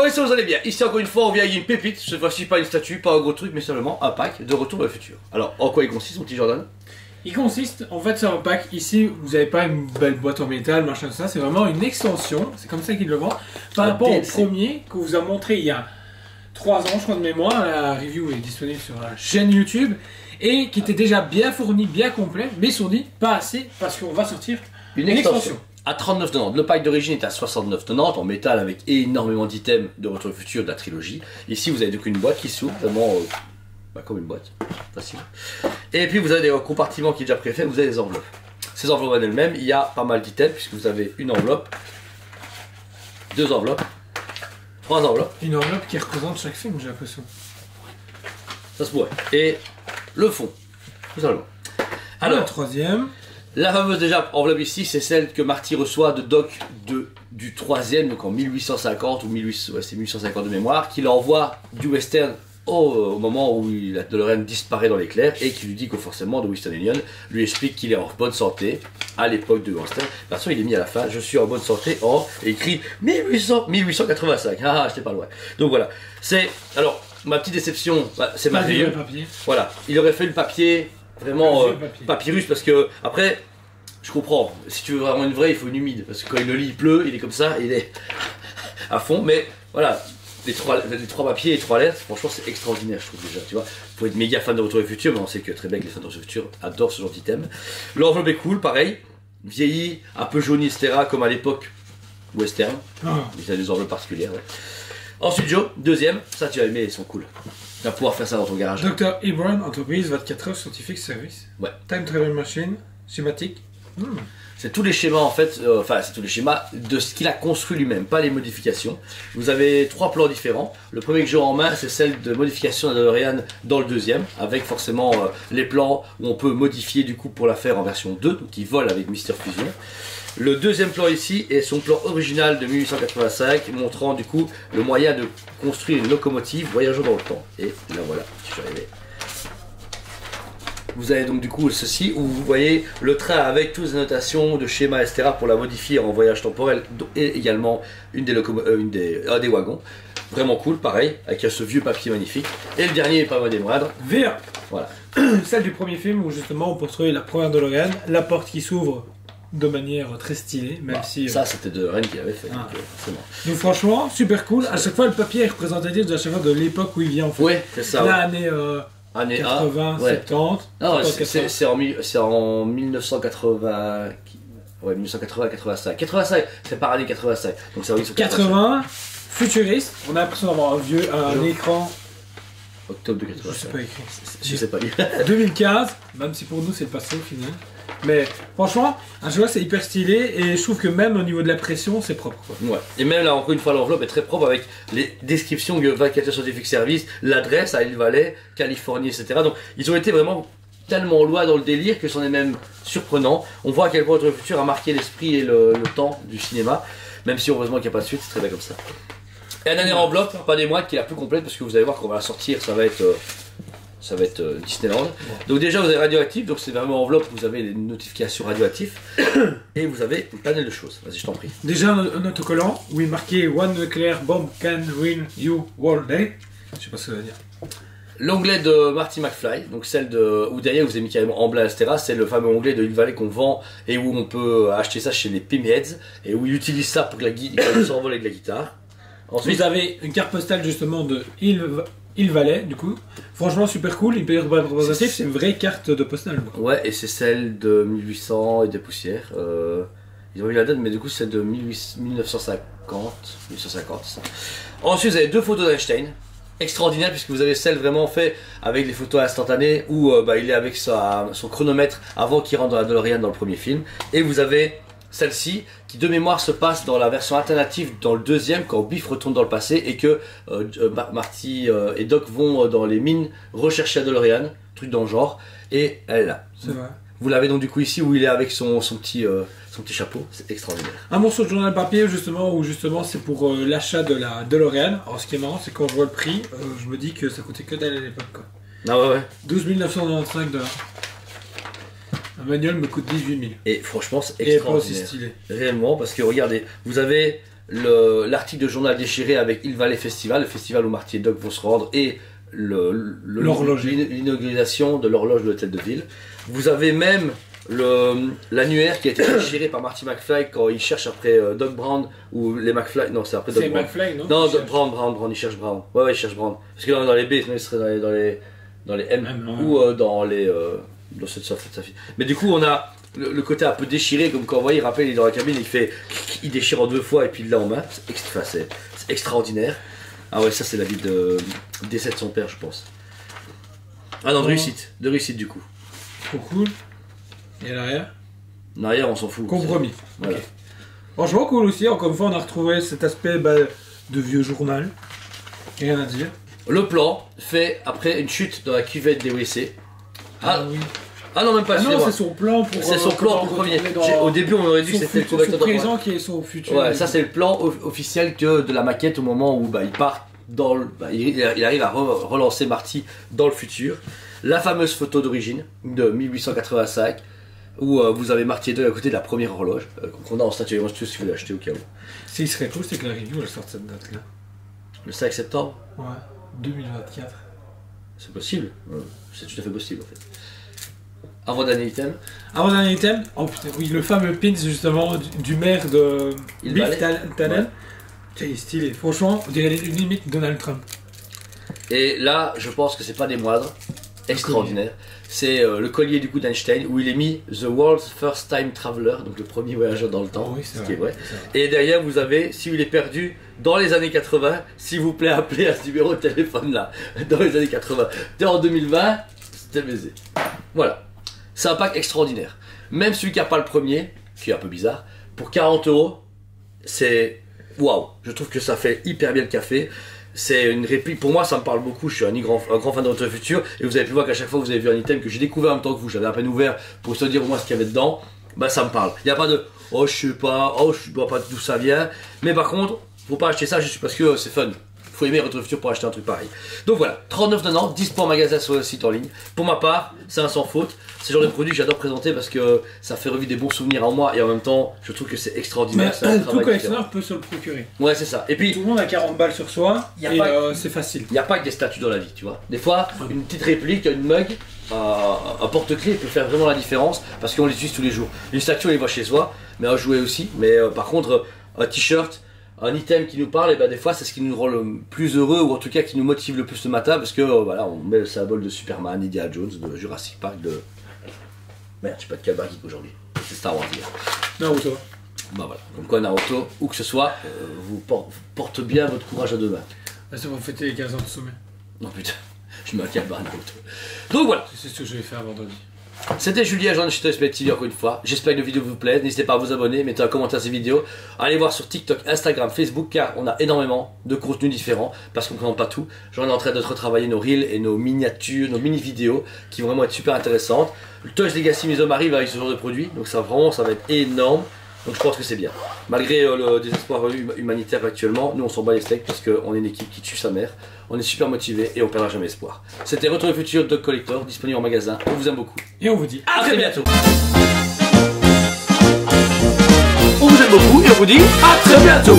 Ouais, ça vous allez bien. Ici encore une fois on vient avec une pépite, cette fois-ci pas une statue, pas un gros truc, mais seulement un pack de Retour vers le futur. Alors en quoi il consiste mon petit Jordan? Il consiste, en fait, c'est un pack. Ici, vous n'avez pas une belle boîte en métal, machin, tout ça. C'est vraiment une extension. C'est comme ça qu'il le vend. Par rapport au premier qu'on vous a montré il y a 3 ans, je crois de mémoire. La review est disponible sur la chaîne YouTube. Et qui était déjà bien fourni, bien complet. Mais ils se sont dit, pas assez, parce qu'on va sortir Une extension. À 39,90. Le pack d'origine est à 69,90 en métal avec énormément d'items de Retour vers le futur de la trilogie. Ici, vous avez donc une boîte qui s'ouvre, vraiment comme une boîte, facile. Et puis vous avez des compartiments qui est déjà préfaits, vous avez des enveloppes. Ces enveloppes en elles-mêmes, il y a pas mal d'items puisque vous avez une enveloppe, 2 enveloppes, 3 enveloppes. Une enveloppe qui représente chaque film, j'ai l'impression. Ça se pourrait. Et le fond, tout simplement. Alors, la troisième. La fameuse déjà enveloppe ici, c'est celle que Marty reçoit de Doc du 3ème, donc en 1850 ou 1850 de mémoire, qui l'envoie du western au moment où la DeLorean disparaît dans l'éclair et qui lui dit que forcément de Winston Union lui explique qu'il est en bonne santé à l'époque de Western. De toute façon, il est mis à la fin, je suis en bonne santé en écrit 1885. Ah, j'étais pas loin. Donc voilà, c'est alors ma petite déception, c'est ma vie. Voilà, il aurait fait le papier vraiment papyrus parce que après. Je comprends, si tu veux vraiment une vraie, il faut une humide, parce que quand il le lit, il pleut, il est comme ça, il est à fond, mais voilà, les trois papiers et 3 lettres, franchement c'est extraordinaire je trouve déjà, tu vois. Faut être méga fan de Retour vers le futur, mais on sait que très bien que les fans de Retour vers le futur adorent ce genre d'item. L'enveloppe est cool, pareil, vieilli, un peu jauni, etc., comme à l'époque western, ils ont des enveloppes particulières, ouais. Ensuite Joe, deuxième, ça tu vas aimer, ils sont cool. Tu vas pouvoir faire ça dans ton garage. Dr. Hebron, entreprise, 24 heures, scientifique, service. Ouais. Time Travel Machine, schématique. C'est tous les schémas en fait, c'est tous les schémas de ce qu'il a construit lui-même, pas les modifications. Vous avez 3 plans différents. Le premier que j'ai en main, c'est celle de modification de la DeLorean dans le deuxième, avec forcément les plans où on peut modifier du coup pour la faire en version 2, donc qui vole avec Mister Fusion. Le deuxième plan ici est son plan original de 1885, montrant du coup le moyen de construire une locomotive voyageant dans le temps. Et là voilà, je suis arrivé. Vous avez donc du coup ceci où vous voyez le train avec toutes les annotations de schémas etc pour la modifier en voyage temporel et également un des wagons. Vraiment cool, pareil, avec ce vieux papier magnifique. Et le dernier, pas des moindres, V1. Voilà. Celle du premier film où justement on peut retrouver la première DeLorean, la porte qui s'ouvre de manière très stylée, même si... Ça c'était DeLorean qui l'avait fait, donc franchement, super cool. À chaque fois le papier est représentatif de chaque fois de l'époque où il vient en fait. Ouais, c'est ça. L'année... Année 80, 70. Non, c'est en 1980. Ouais, 1980-85. 85, c'est par année 85. Donc ça, oui, 80, futuriste. On a l'impression d'avoir un écran. Octobre de 85. Je sais pas écrit. Je sais pas lire. 2015, même si pour nous c'est le passé au final. Mais franchement, à chaque fois c'est hyper stylé et je trouve que même au niveau de la pression c'est propre quoi. Ouais. Et même là encore une fois l'enveloppe est très propre avec les descriptions de 24 Scientific Service, l'adresse à Hill Valley, Californie, etc. Donc ils ont été vraiment tellement loin dans le délire que c'en est même surprenant. On voit à quel point Retour vers le futur a marqué l'esprit et le temps du cinéma, même si heureusement qu'il n'y a pas de suite, c'est très bien comme ça. Et la dernière enveloppe, pas des moindres, qui est la plus complète parce que vous allez voir qu'on va la sortir, ça va être Disneyland. Donc déjà vous avez radioactif, donc c'est vraiment enveloppe, vous avez les notifications radioactives et vous avez une panel de choses. Vas-y, je t'en prie. Déjà un autocollant où il est marqué One nuclear bomb can ruin you world day. Je sais pas ce que ça veut dire. L'onglet de Marty McFly, donc celle de où derrière vous avez mis carrément en blanc, etc. C'est le fameux onglet de Hill Valley qu'on vend et où on peut acheter ça chez les Pimheads et où il utilise ça pour que la guitare s'envole avec la guitare. Ensuite, vous avez une carte postale justement de Hill Valley, du coup. Franchement, super cool, hyper représentatif, c'est une vraie carte de postale. Ouais, et c'est celle de 1800 et des poussières. Ils ont eu la date, mais du coup, c'est de 1950. Ça. Ensuite, vous avez 2 photos d'Einstein. Extraordinaire, puisque vous avez celle vraiment faite avec les photos instantanées où il est avec son chronomètre avant qu'il rentre dans la DeLorean dans le premier film. Et vous avez celle-ci qui de mémoire se passe dans la version alternative dans le deuxième quand Biff retourne dans le passé et que Marty et Doc vont dans les mines rechercher la DeLorean, truc dans le genre, et elle est là. C'est vrai. Vous l'avez donc du coup ici où il est avec son petit chapeau, c'est extraordinaire. Un morceau de journal papier justement où justement c'est pour l'achat de la DeLorean. Alors ce qui est marrant c'est quand je vois le prix, je me dis que ça coûtait que dalle à l'époque quoi. Ah ouais. 12 995 $. Un manuel me coûte 18 000. Et franchement c'est extraordinaire. Et pas aussi stylé. Réellement, parce que regardez, vous avez l'article de journal déchiré avec Hill Valley Festival, le festival où Marty et Doc vont se rendre, et l'inauguration de l'horloge de l'hôtel de ville. Vous avez même l'annuaire qui a été déchiré par Marty McFly quand il cherche après Doc Brown ou les McFly. Non, c'est après Doc Brown. McFly, non? Non, Brown, il cherche Brown. Ouais, il cherche Brown. Parce que dans les B, sinon il serait dans les M ou dans les. Dans cette fille. Mais du coup, on a le côté un peu déchiré, comme quand vous voyez, il rappelle, il est dans la cabine, il déchire en 2 fois et puis il l'a en main. C'est extraordinaire. Ah ouais, ça c'est la vie de décès de son père, je pense. Ah non, de réussite du coup. Trop cool. Et à l'arrière? En arrière, on s'en fout. Compromis. Voilà. Okay. Franchement, cool aussi. Encore une fois, on a retrouvé cet aspect de vieux journal. Rien à dire. Le plan fait après une chute dans la cuvette des WC. Ah oui. Ah non, même pas. Ah non, c'est son plan pour. C'est son plan pour premier. Au début, on aurait dit que c'était le convecteur de présent qui est son futur. Ouais, ça c'est le plan officiel que de la maquette au moment où il part dans il arrive à relancer Marty dans le futur. La fameuse photo d'origine de 1885 où vous avez Marty et Doc à côté de la première horloge qu'on a en statue. Si vous voulez l'acheter au cas où. Ce qui serait cool, c'est que la review elle sorte cette date là. Le 5 septembre. Ouais. 2024. C'est possible. C'est tout à fait possible en fait. Avant-dernier item. Avant-dernier item, oh putain, oui, le fameux pins justement du maire de Biff Tannen. Ouais. Il est stylé. Franchement, on dirait une limite Donald Trump. Et là, je pense que c'est pas des moindres. Extraordinaire. C'est le collier du coup d'Einstein où il est mis The World's First Time Traveler, donc le premier voyageur dans le temps, oh oui, ce qui est vrai. Et derrière vous avez, si il est perdu dans les années 80, s'il vous plaît appelez à ce numéro de téléphone là, dans les années 80. T'es en 2020, c'était baisé. Voilà. C'est un pack extraordinaire. Même celui qui n'a pas le premier, qui est un peu bizarre, pour 40 €, c'est waouh. Je trouve que ça fait hyper bien le café. C'est une réplique, pour moi ça me parle beaucoup, je suis un grand fan de Retour vers le futur et vous avez pu voir qu'à chaque fois vous avez vu un item que j'ai découvert en même temps que vous, j'avais à peine ouvert pour se dire au moins ce qu'il y avait dedans, bah ça me parle. Il n'y a pas de oh je sais pas, oh je vois pas d'où ça vient, mais par contre, faut pas acheter ça juste parce que c'est fun. Faut aimer Retour vers le futur pour acheter un truc pareil. Donc voilà, 39,90€, 10 en magasin sur le site en ligne. Pour ma part, c'est un sans faute. C'est le genre de produit que j'adore présenter parce que ça fait revivre des bons souvenirs en moi et en même temps, je trouve que c'est extraordinaire. Mais tout collectionneur peut se le procurer. Ouais, c'est ça. Et puis, tout le monde a 40 balles sur soi et c'est facile. Il n'y a pas que des statues dans la vie, tu vois. Des fois, une petite réplique, une mug, un porte-clés peut faire vraiment la différence parce qu'on les utilise tous les jours. Une statue, on les voit chez soi, mais un jouet aussi. Mais par contre, un t-shirt, un item qui nous parle, et ben des fois c'est ce qui nous rend le plus heureux ou en tout cas qui nous motive le plus le matin parce que voilà, on met le symbole de Superman, Indiana Jones, de Jurassic Park, de. Merde, je suis pas de Cabaret Geek aujourd'hui, c'est Star Wars hier. Naruto. Bah voilà, comme quoi Naruto, où que ce soit, vous porte bien votre courage à deux mains. Là, c'est pour fêter les 15 ans de sommet. Non putain, je mets un Cabaret Naruto. Donc voilà. C'est ce que je vais faire vendredi. C'était Julien Jean de chez Toy TV encore une fois. J'espère que la vidéo vous plaît. N'hésitez pas à vous abonner, mettez un commentaire à ces vidéos. Allez voir sur TikTok, Instagram, Facebook car on a énormément de contenus différents parce qu'on ne présente pas tout. J'en ai en train de retravailler nos reels et nos miniatures, nos mini vidéos qui vont vraiment être super intéressantes. Le Toys Legacy Museum arrive avec ce genre de produit donc ça va être énorme. Donc je pense que c'est bien. Malgré le désespoir humanitaire actuellement, nous on s'en bat les steaks parce qu'on est une équipe qui tue sa mère. On est super motivé et on perdra jamais espoir. C'était Retour vers le futur Dog Collector, disponible en magasin. On vous aime beaucoup. Et on vous dit à très bientôt. On vous aime beaucoup et on vous dit à très bientôt.